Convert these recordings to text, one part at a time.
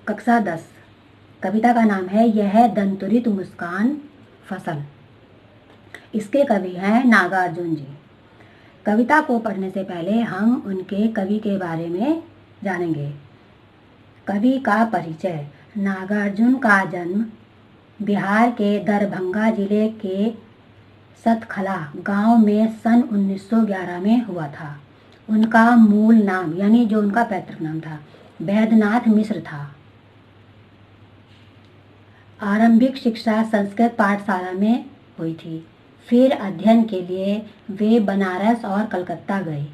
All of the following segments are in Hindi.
कक्षा 10। कविता का नाम है यह दंतुरित मुस्कान फसल। इसके कवि हैं नागार्जुन जी। कविता को पढ़ने से पहले हम उनके कवि के बारे में जानेंगे। कवि का परिचय। नागार्जुन का जन्म बिहार के दरभंगा जिले के सतखला गांव में सन 1911 में हुआ था। उनका मूल नाम यानी जो उनका पैतृक नाम था वैद्यनाथ मिश्र था। आरंभिक शिक्षा संस्कृत पाठशाला में हुई थी। फिर अध्ययन के लिए वे बनारस और कलकत्ता गए।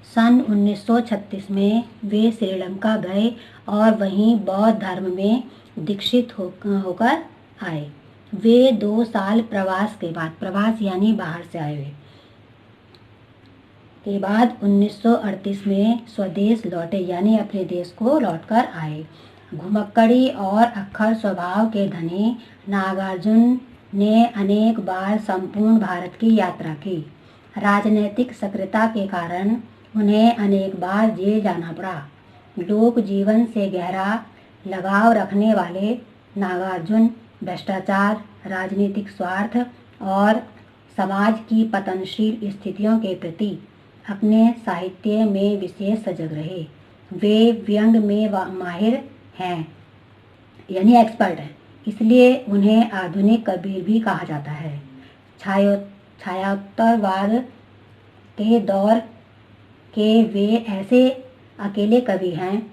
सन 1936 में वे श्रीलंका गए और वहीं बौद्ध धर्म में दीक्षित होकर आए। वे 2 साल प्रवास के बाद, प्रवास यानी बाहर से आए हुए के बाद 1938 में स्वदेश लौटे यानी अपने देश को लौटकर आए। घुमक्कड़ी और अक्खर स्वभाव के धनी नागार्जुन ने अनेक बार संपूर्ण भारत की यात्रा की। राजनीतिक सक्रियता के कारण उन्हें अनेक बार जेल जाना पड़ा। लोक जीवन से गहरा लगाव रखने वाले नागार्जुन भ्रष्टाचार, राजनीतिक स्वार्थ और समाज की पतनशील स्थितियों के प्रति अपने साहित्य में विशेष सजग रहे। वे व्यंग में माहिर हैं यानी एक्सपर्ट हैं, इसलिए उन्हें आधुनिक कबीर भी कहा जाता है। छायोत्तरवाद के दौर के वे ऐसे अकेले कवि हैं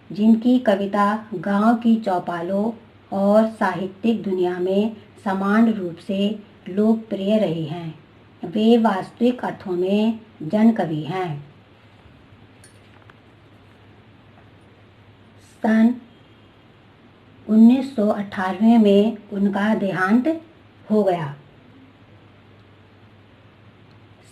जिनकी कविता गांव की चौपालों और साहित्यिक दुनिया में समान रूप से लोकप्रिय रही हैं। वे वास्तविक अर्थों में जन कवि हैं। सन 1998 में उनका देहांत हो गया।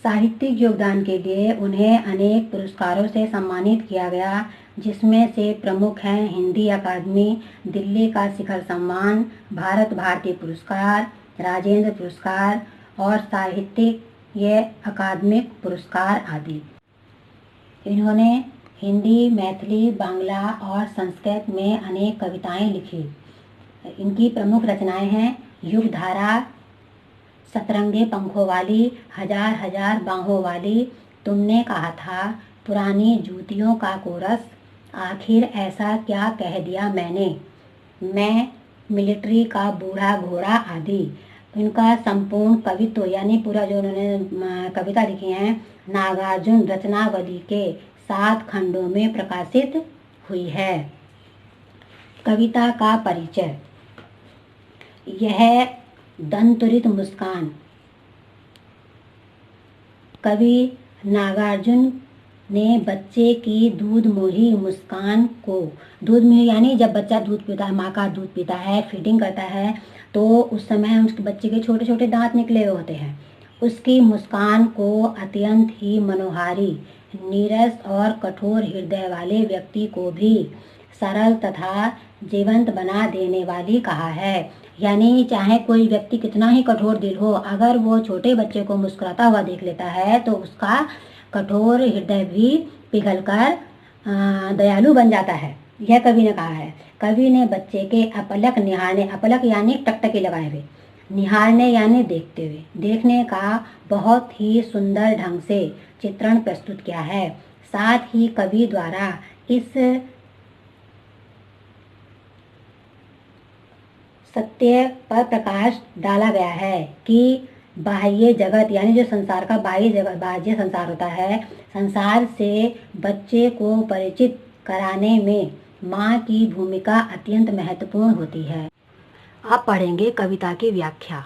साहित्यिक योगदान के लिए उन्हें अनेक पुरस्कारों से सम्मानित किया गया, जिसमें से प्रमुख हैं हिंदी अकादमी, दिल्ली का शिखर सम्मान, भारत भारती पुरस्कार, राजेंद्र पुरस्कार और साहित्यिक अकादमिक पुरस्कार आदि। इन्होंने हिंदी, मैथिली, बांग्ला और संस्कृत में अनेक कविताएं लिखी। इनकी प्रमुख रचनाएं हैं युगधारा, सतरंगे पंखों वाली, हजार हजार बाहों वाली, तुमने कहा था, पुरानी जूतियों का कोरस, आखिर ऐसा क्या कह दिया मैंने, मैं मिलिट्री का बूढ़ा घोड़ा आदि। इनका संपूर्ण कवित्व यानी पूरा जो उन्होंने कविता लिखी हैं नागार्जुन रचनावली के 7 खंडों में प्रकाशित हुई है। कविता का परिचय। यह दंतुरित मुस्कान। कवि नागार्जुन ने बच्चे की दूध मोही मुस्कान को, दूध मोही यानी जब बच्चा दूध पीता है, माँ का दूध पीता है, फीडिंग करता है, तो उस समय उसके बच्चे के छोटे छोटे दांत निकले हुए होते हैं। उसकी मुस्कान को अत्यंत ही मनोहारी, नीरस और कठोर हृदय वाले व्यक्ति को भी सरल तथा जीवंत बना देने वाली कहा है। यानी चाहे कोई व्यक्ति कितना ही कठोर दिल हो, अगर वो छोटे बच्चे को मुस्कुराता हुआ देख लेता है तो उसका कठोर हृदय भी पिघलकर दयालु बन जाता है। यह कवि ने कहा है। कवि ने बच्चे के अपलक निहारने, अपलक यानी टकटकी लगाए हुए, निहारने यानी देखते हुए, देखने का बहुत ही सुंदर ढंग से चित्रण प्रस्तुत किया है। साथ ही कवि द्वारा इस सत्य पर प्रकाश डाला गया है कि बाह्य जगत यानी जो संसार का बाह्य संसार होता है, संसार से बच्चे को परिचित कराने में माँ की भूमिका अत्यंत महत्वपूर्ण होती है। अब पढ़ेंगे कविता की व्याख्या।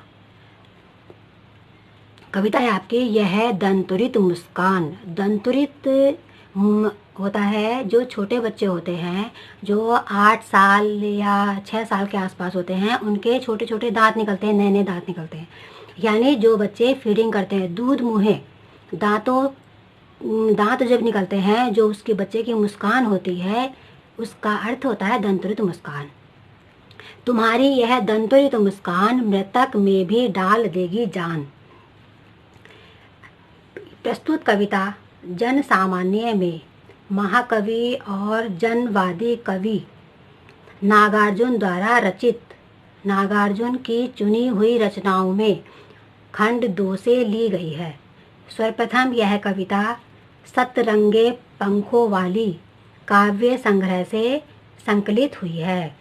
कविता है आपकी यह दंतुरित मुस्कान। दंतुरित होता है जो छोटे बच्चे होते हैं, जो 8 साल या 6 साल के आसपास होते हैं, उनके छोटे छोटे दांत निकलते हैं, नए नए दांत निकलते हैं। यानी जो बच्चे फीडिंग करते हैं, दूध मुँहे, दांत जब निकलते हैं, जो उसके बच्चे की मुस्कान होती है, उसका अर्थ होता है दंतुरित मुस्कान। तुम्हारी यह दंतुरित मुस्कान मृतक में भी डाल देगी जान। प्रस्तुत कविता जन सामान्य में महाकवि और जनवादी कवि नागार्जुन द्वारा रचित नागार्जुन की चुनी हुई रचनाओं में खंड 2 से ली गई है। सर्वप्रथम यह कविता सतरंगे पंखों वाली काव्य संग्रह से संकलित हुई है।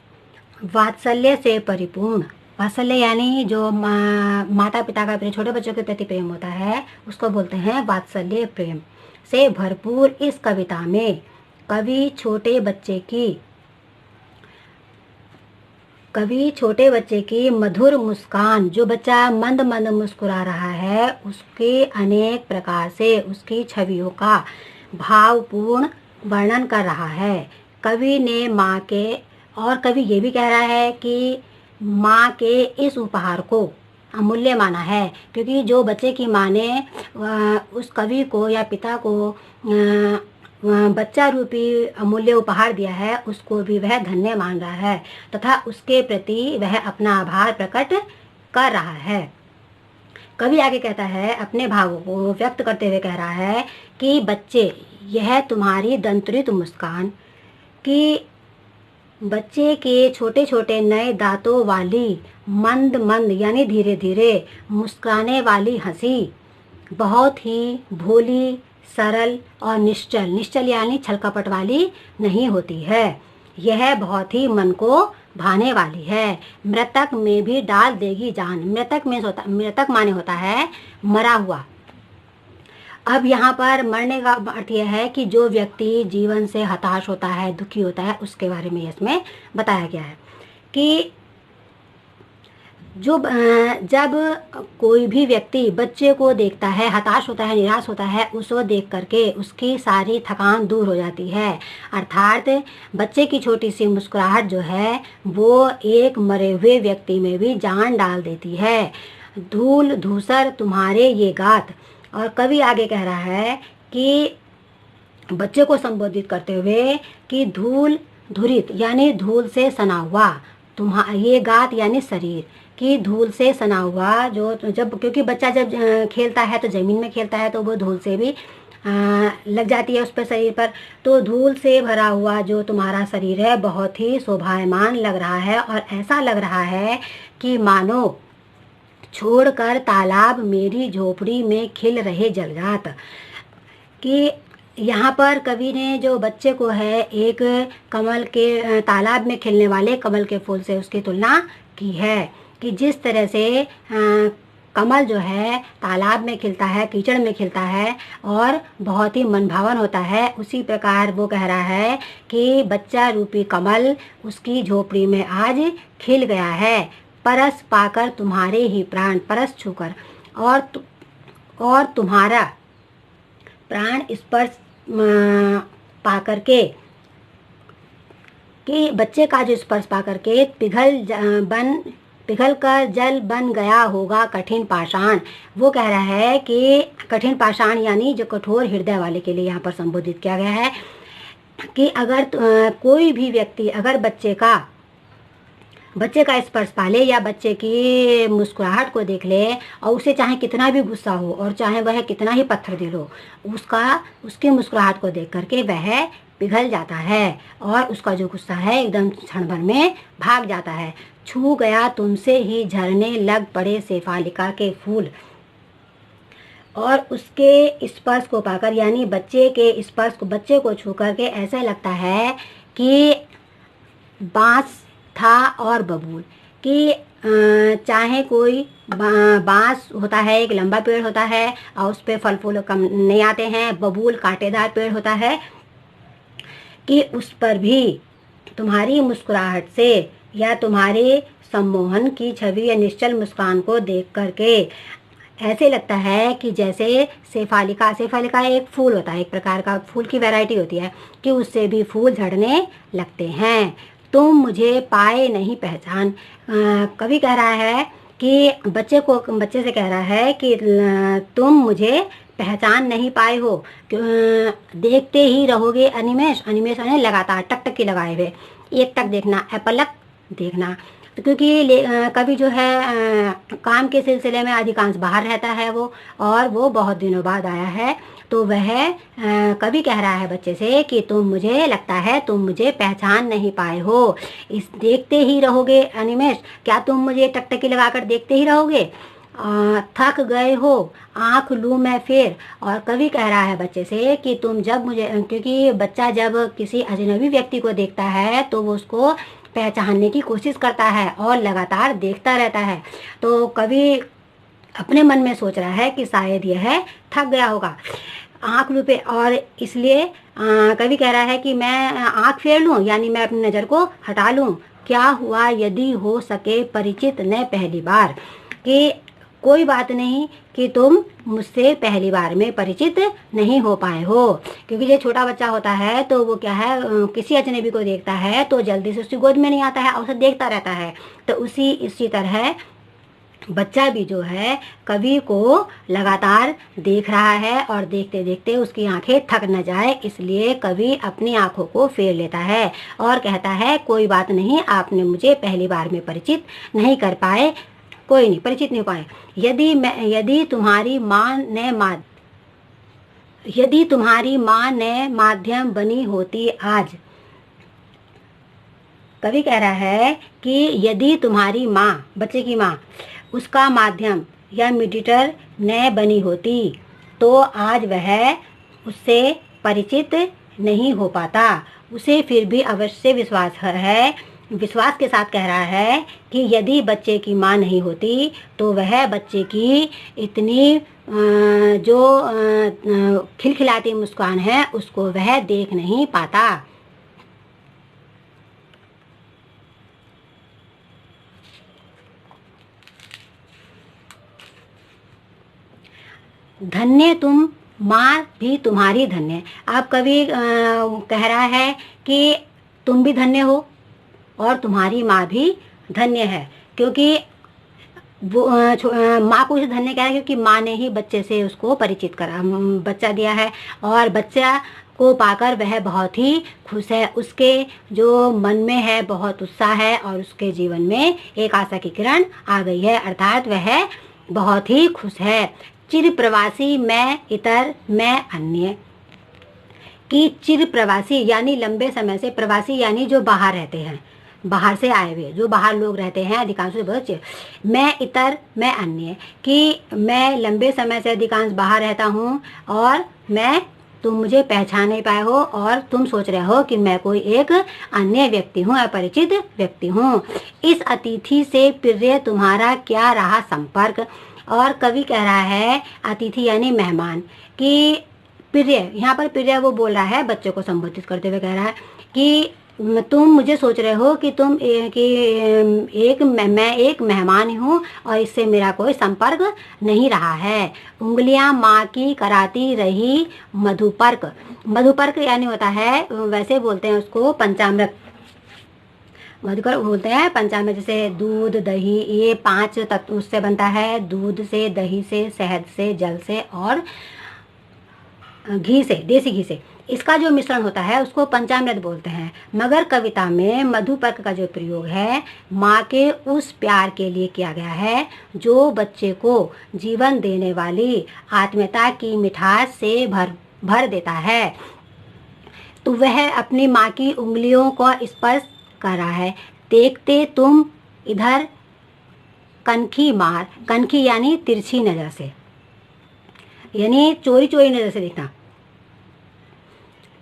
वात्सल्य से परिपूर्ण, वात्सल्य यानी जो माता पिता का प्रेम, छोटे बच्चों के प्रति प्रेम होता है उसको बोलते हैं वात्सल्य प्रेम से भरपूर इस कविता में कवि छोटे बच्चे की मधुर मुस्कान, जो बच्चा मंद मंद मुस्कुरा रहा है उसके अनेक प्रकार से उसकी छवियों का भावपूर्ण वर्णन कर रहा है। कवि ने माँ के, और कवि ये भी कह रहा है कि माँ के इस उपहार को अमूल्य माना है, क्योंकि जो बच्चे की माँ ने उस कवि को या पिता को बच्चा रूपी अमूल्य उपहार दिया है उसको भी वह धन्य मान रहा है तथा उसके प्रति वह अपना आभार प्रकट कर रहा है। कवि आगे कहता है, अपने भावों को व्यक्त करते हुए कह रहा है कि बच्चे, यह तुम्हारी दंतरित मुस्कान, कि बच्चे के छोटे छोटे नए दांतों वाली मंद मंद यानी धीरे धीरे मुस्कुराने वाली हंसी बहुत ही भोली, सरल और निश्चल यानी छल कपट वाली नहीं होती है। यह बहुत ही मन को भाने वाली है। मृतक में भी डाल देगी जान। मृतक माने होता है मरा हुआ। अब यहाँ पर मरने का अर्थ यह है कि जो व्यक्ति जीवन से हताश होता है, दुखी होता है, उसके बारे में इसमें बताया गया है कि जब कोई भी व्यक्ति बच्चे को देखता है, हताश होता है, निराश होता है, उसको देख करके उसकी सारी थकान दूर हो जाती है। अर्थात बच्चे की छोटी सी मुस्कुराहट जो है वो एक मरे हुए व्यक्ति में भी जान डाल देती है। धूल धूसर तुम्हारे ये गात। और कवि आगे कह रहा है कि बच्चे को संबोधित करते हुए कि धूल धुरित यानी धूल से सना हुआ, ये गात यानी शरीर कि धूल से सना हुआ, जो जब क्योंकि बच्चा जब खेलता है तो ज़मीन में खेलता है तो वो धूल से भी लग जाती है उस पर, शरीर पर। तो धूल से भरा हुआ जो तुम्हारा शरीर है बहुत ही शोभायमान लग रहा है और ऐसा लग रहा है कि मानो छोड़कर तालाब मेरी झोपड़ी में खिल रहे जलजात। कि यहाँ पर कवि ने जो बच्चे को है एक कमल के तालाब में खिलने वाले कमल के फूल से उसकी तुलना की है कि जिस तरह से कमल जो है तालाब में खिलता है, कीचड़ में खिलता है और बहुत ही मनभावन होता है, उसी प्रकार वो कह रहा है कि बच्चा रूपी कमल उसकी झोपड़ी में आज खिल गया है। परस पाकर तुम्हारे ही प्राण, परस छूकर और तुम्हारा प्राण स्पर्श पाकर के, कि बच्चे का जो स्पर्श पाकर के पिघल कर जल बन गया होगा कठिन पाषाण। वो कह रहा है कि कठिन पाषाण यानी जो कठोर हृदय वाले के लिए यहाँ पर संबोधित किया गया है कि अगर कोई भी व्यक्ति अगर बच्चे का स्पर्श पाले या बच्चे की मुस्कुराहट को देख ले और उसे चाहे कितना भी गुस्सा हो और चाहे वह कितना ही पत्थर दिल हो, उसकी मुस्कुराहट को देख करके वह पिघल जाता है और उसका जो गुस्सा है एकदम क्षण भर में भाग जाता है। छू गया तुमसे ही झरने लग पड़े शेफालिका के फूल। और उसके स्पर्श को पाकर यानी बच्चे के स्पर्श को, बच्चे को छू करके ऐसा लगता है कि बांस था और बबूल, कि चाहे कोई बांस होता है, एक लंबा पेड़ होता है और उस पर फल फूल कम नहीं आते हैं, बबूल कांटेदार पेड़ होता है, कि उस पर भी तुम्हारी मुस्कुराहट से या तुम्हारे सम्मोहन की छवि या निश्चल मुस्कान को देख करके ऐसे लगता है कि जैसे शेफालिका एक फूल होता है, एक प्रकार का फूल की वैरायटी होती है, कि उससे भी फूल झड़ने लगते हैं। तुम मुझे पाए नहीं पहचान। कवि कह रहा है कि बच्चे से कह रहा है कि तुम मुझे पहचान नहीं पाए हो, देखते ही रहोगे अनिमेष यानी लगातार टक टक की लगाए हुए, एक टक देखना, अपलक देखना। तो क्योंकि कवि जो है काम के सिलसिले में अधिकांश बाहर रहता है वो, और वो बहुत दिनों बाद आया है। तो वह कवि कह रहा है बच्चे से कि तुम, मुझे लगता है तुम मुझे पहचान नहीं पाए हो, इस देखते ही रहोगे अनिमेष, क्या तुम मुझे टकटकी लगाकर देखते ही रहोगे? थक गए हो, आँख लूँ मैं फिर? और कवि कह रहा है बच्चे से कि तुम जब मुझे, क्योंकि बच्चा जब किसी अजनबी व्यक्ति को देखता है तो वो उसको पहचानने की कोशिश करता है और लगातार देखता रहता है। तो कवि अपने मन में सोच रहा है कि शायद यह थक गया होगा, आँख लूँ पे, और इसलिए कवि कह रहा है कि मैं आँख फेर लूँ, यानी मैं अपनी नज़र को हटा लूँ। क्या हुआ यदि हो सके परिचित न पहली बार, कि कोई बात नहीं कि तुम मुझसे पहली बार में परिचित नहीं हो पाए हो। क्योंकि जो छोटा बच्चा होता है तो वो क्या है, किसी अजनबी को देखता है तो जल्दी से उसकी गोद में नहीं आता है और उसे देखता रहता है। तो इसी तरह बच्चा भी जो है कवि को लगातार देख रहा है, और देखते देखते उसकी आंखें थक न जाए, इसलिए कवि अपनी आंखों को फेर लेता है और कहता है कोई बात नहीं, आपने मुझे पहली बार में परिचित नहीं कर पाए, कोई नहीं, परिचित नहीं पाए। यदि तुम्हारी माँ ने माध्यम बनी होती आज, कवि कह रहा है कि यदि तुम्हारी माँ, बच्चे की माँ, उसका माध्यम या मीडिएटर न बनी होती तो आज वह उससे परिचित नहीं हो पाता। उसे फिर भी अवश्य विश्वास के साथ कह रहा है कि यदि बच्चे की माँ नहीं होती तो वह बच्चे की इतनी जो खिलखिलाती मुस्कान है उसको वह देख नहीं पाता। धन्य तुम, माँ भी तुम्हारी धन्य। अब कवि कह रहा है कि तुम भी धन्य हो और तुम्हारी माँ भी धन्य है, क्योंकि वो माँ को उसे धन्य कह रहा है क्योंकि माँ ने ही बच्चे से उसको परिचित करा, बच्चा दिया है, और बच्चा को पाकर वह बहुत ही खुश है। उसके जो मन में है बहुत उत्साह है और उसके जीवन में एक आशा की किरण आ गई है, अर्थात वह बहुत ही खुश है। चिर प्रवासी मैं इतर मैं अन्य, कि चिर प्रवासी यानी लंबे समय से, प्रवासी यानी जो बाहर रहते हैं, बाहर से आए हुए जो बाहर लोग रहते हैं, अधिकांश बच्चे। मैं इतर मैं अन्य, कि मैं लंबे समय से अधिकांश बाहर रहता हूँ और तुम मुझे पहचान नहीं पाए हो और तुम सोच रहे हो कि मैं कोई एक अन्य व्यक्ति हूँ, अपरिचित व्यक्ति हूँ। इस अतिथि से प्रिय तुम्हारा क्या रहा संपर्क। और कवि कह रहा है अतिथि यानी मेहमान, कि प्रिय, यहाँ पर प्रिय वो बोल रहा है बच्चे को संबोधित करते हुए कह रहा है कि तुम मुझे सोच रहे हो कि मैं एक मेहमान ही हूँ और इससे मेरा कोई संपर्क नहीं रहा है। उंगलियां माँ की कराती रही मधुपर्क, मधुपर्क यानी होता है, वैसे बोलते हैं उसको पंचामृत, मधुकर बोलते हैं पंचामृत, जैसे दूध दही, ये 5 तत्व उससे बनता है, दूध से, दही से, शहद से, जल से और घी से, देसी घी से, इसका जो मिश्रण होता है उसको पंचामृत बोलते हैं। मगर कविता में मधुपर्क का जो प्रयोग है माँ के उस प्यार के लिए किया गया है जो बच्चे को जीवन देने वाली आत्मीयता की मिठास से भर देता है। तो वह अपनी माँ की उंगलियों को स्पर्श कर रहा है। देखते तुम इधर कनखी मार, कनखी यानी तिरछी नज़र से, यानी चोरी नज़र से देखना,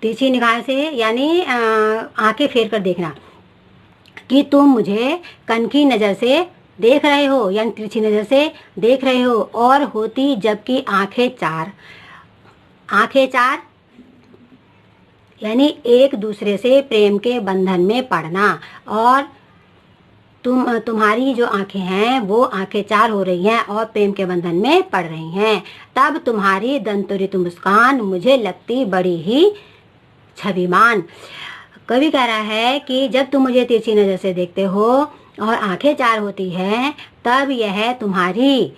तिरछी निगाह से यानी आंखें फेर कर देखना, कि तुम मुझे कनखी नज़र से देख रहे हो, यानी तिरछी नज़र से देख रहे हो। और होती जबकि आंखें चार, आंखें चार यानी एक दूसरे से प्रेम के बंधन में पड़ना, और तुम्हारी जो आंखें हैं वो आंखें चार हो रही हैं और प्रेम के बंधन में पड़ रही हैं। तब तुम्हारी दंतुरित मुस्कान मुझे लगती बड़ी ही छविमान। कवि कह रहा है कि जब तुम मुझे तिरछी नज़र से देखते हो और आंखें चार होती हैं, तब यह तुम्हारी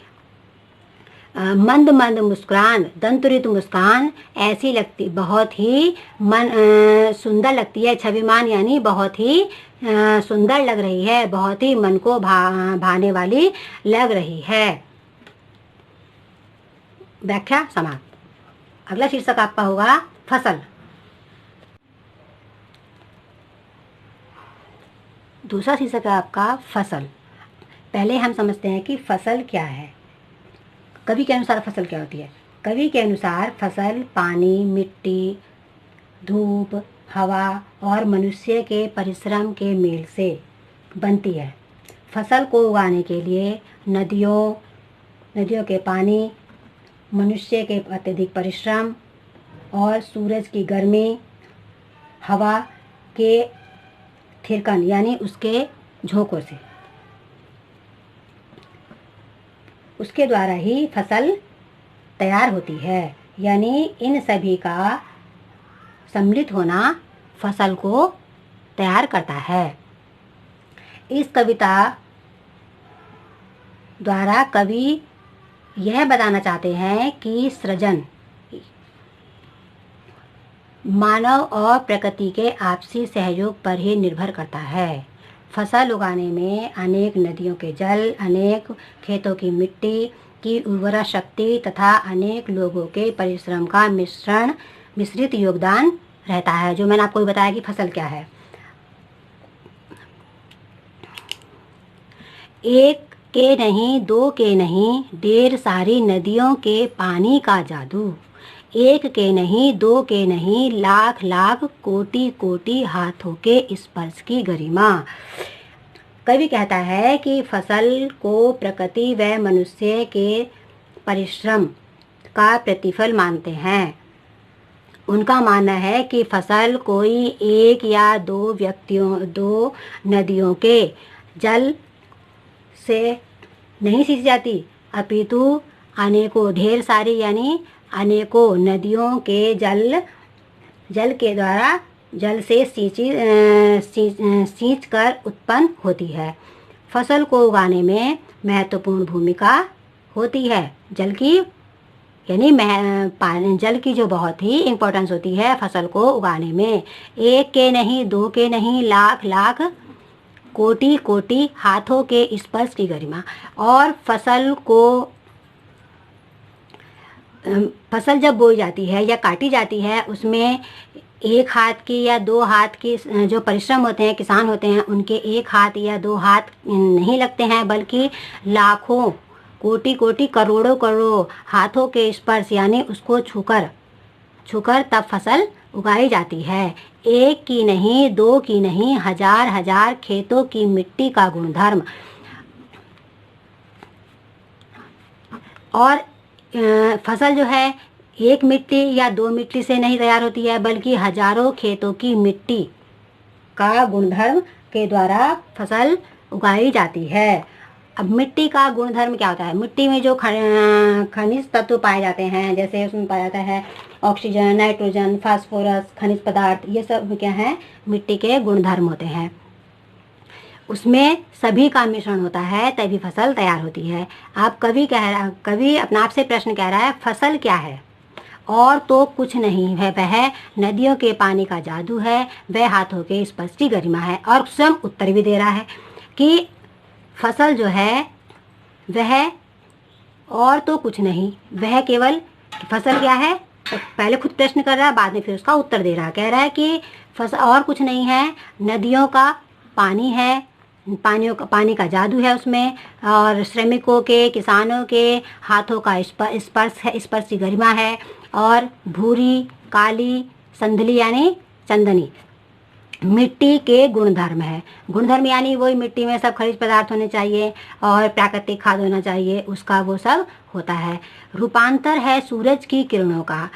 मंद मंद मुस्कान, दंतुरित मुस्कान ऐसी लगती, बहुत ही सुंदर लगती है। छविमान यानी बहुत ही सुंदर लग रही है, बहुत ही मन को भाने वाली लग रही है। व्याख्या समाप्त। अगला शीर्षक आपका होगा फसल। दूसरा शीर्षक है आपका फसल। पहले हम समझते हैं कि फसल क्या है। कवि के अनुसार फसल क्या होती है। कवि के अनुसार फसल पानी, मिट्टी, धूप, हवा और मनुष्य के परिश्रम के मेल से बनती है। फसल को उगाने के लिए नदियों के पानी, मनुष्य के अत्यधिक परिश्रम और सूरज की गर्मी, हवा के थिरकन यानी उसके झोंकों से, उसके द्वारा ही फसल तैयार होती है। यानी इन सभी का सम्मिलित होना फसल को तैयार करता है। इस कविता द्वारा कवि यह बताना चाहते हैं कि सृजन मानव और प्रकृति के आपसी सहयोग पर ही निर्भर करता है। फसल उगाने में अनेक नदियों के जल, अनेक खेतों की मिट्टी की उर्वरा शक्ति तथा अनेक लोगों के परिश्रम का मिश्रित योगदान रहता है। जो मैंने आपको बताया कि फसल क्या है। एक के नहीं, दो के नहीं, ढेर सारी नदियों के पानी का जादू। एक के नहीं, दो के नहीं, लाख लाख कोटि कोटि हाथों के स्पर्श की गरिमा। कवि कहता है कि फसल को प्रकृति व मनुष्य के परिश्रम का प्रतिफल मानते हैं। उनका मानना है कि फसल कोई एक या दो नदियों के जल से नहीं सींची जाती, अपितु अनेकों ढेर सारी यानी अनेकों नदियों के जल के द्वारा जल से सींच कर उत्पन्न होती है। फसल को उगाने में महत्वपूर्ण भूमिका होती है जल की, यानी जल की जो बहुत ही इम्पोर्टेंस होती है फसल को उगाने में। एक के नहीं, दो के नहीं, लाख लाख कोटि कोटि हाथों के स्पर्श की गरिमा। और फसल जब बोई जाती है या काटी जाती है, उसमें एक हाथ की या दो हाथ की जो परिश्रम होते हैं, किसान होते हैं, उनके एक हाथ या दो हाथ नहीं लगते हैं, बल्कि लाखों कोटि कोटि करोड़ों करोड़ों हाथों के स्पर्श यानी उसको छूकर तब फसल उगाई जाती है। एक की नहीं, दो की नहीं, हजार हजार खेतों की मिट्टी का गुणधर्म। और फसल जो है एक मिट्टी या दो मिट्टी से नहीं तैयार होती है, बल्कि हजारों खेतों की मिट्टी का गुणधर्म के द्वारा फसल उगाई जाती है। अब मिट्टी का गुणधर्म क्या होता है। मिट्टी में जो खनिज तत्व पाए जाते हैं, जैसे उसमें पाया जाता है ऑक्सीजन, नाइट्रोजन, फास्फोरस, खनिज पदार्थ, ये सब क्या है, मिट्टी के गुणधर्म होते हैं। उसमें सभी का मिश्रण होता है तभी फसल तैयार होती है। आप कवि अपना आपसे प्रश्न कह रहा है, फसल क्या है। और तो कुछ नहीं है, वह नदियों के पानी का जादू है, वह हाथों के स्पर्श की गरिमा है। और स्वयं उत्तर भी दे रहा है कि फसल जो है वह और तो कुछ नहीं, वह केवल फसल क्या है। तो पहले खुद प्रश्न कर रहा है, बाद में फिर उसका उत्तर दे रहा है। कह रहा है कि फसल और कुछ नहीं है, नदियों का पानी है, पानी का जादू है उसमें, और श्रमिकों के, किसानों के हाथों का स्पर्श की गरिमा है। और भूरी, काली, संधली यानी चंदनी मिट्टी के गुणधर्म है। गुणधर्म यानी वही मिट्टी में सब खनिज पदार्थ होने चाहिए और प्राकृतिक खाद होना चाहिए, उसका वो सब होता है। रूपांतर है सूरज की किरणों का,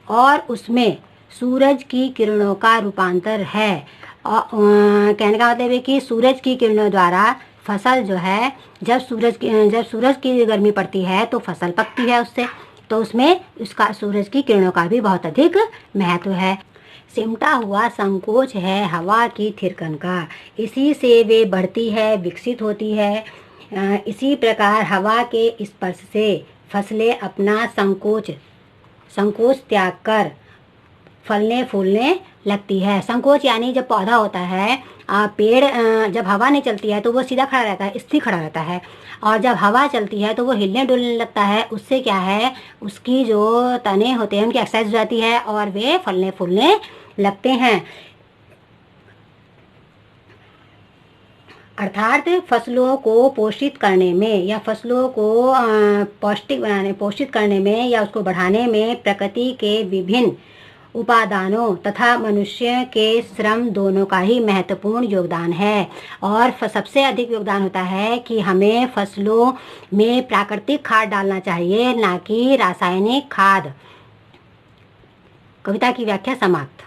और उसमें सूरज की किरणों का रूपांतर है। और कहने का मतलब है कि सूरज की किरणों द्वारा फसल जो है, जब सूरज की गर्मी पड़ती है तो फसल पकती है उससे, तो उसमें उसका सूरज की किरणों का भी बहुत अधिक महत्व है। सिमटा हुआ संकोच है हवा की थिरकन का, इसी से वे बढ़ती है, विकसित होती है। इसी प्रकार हवा के स्पर्श से फसलें अपना संकोच त्याग कर फलने फूलने लगती है। संकोच यानी जब पौधा होता है, पेड़ जब हवा नहीं चलती है तो वो सीधा खड़ा रहता है, स्थिर खड़ा रहता है, और जब हवा चलती है तो वो हिलने डुलने लगता है। उससे क्या है, उसकी जो तने होते हैं उनकी एक्सरसाइज हो जाती है और वे फलने फूलने लगते हैं। अर्थात फसलों को पोषित करने में या फसलों को पोषित करने में या उसको बढ़ाने में प्रकृति के विभिन्न उपादानों तथा मनुष्य के श्रम दोनों का ही महत्वपूर्ण योगदान है। और सबसे अधिक योगदान होता है कि हमें फसलों में प्राकृतिक खाद डालना चाहिए, ना कि रासायनिक खाद। कविता की व्याख्या समाप्त।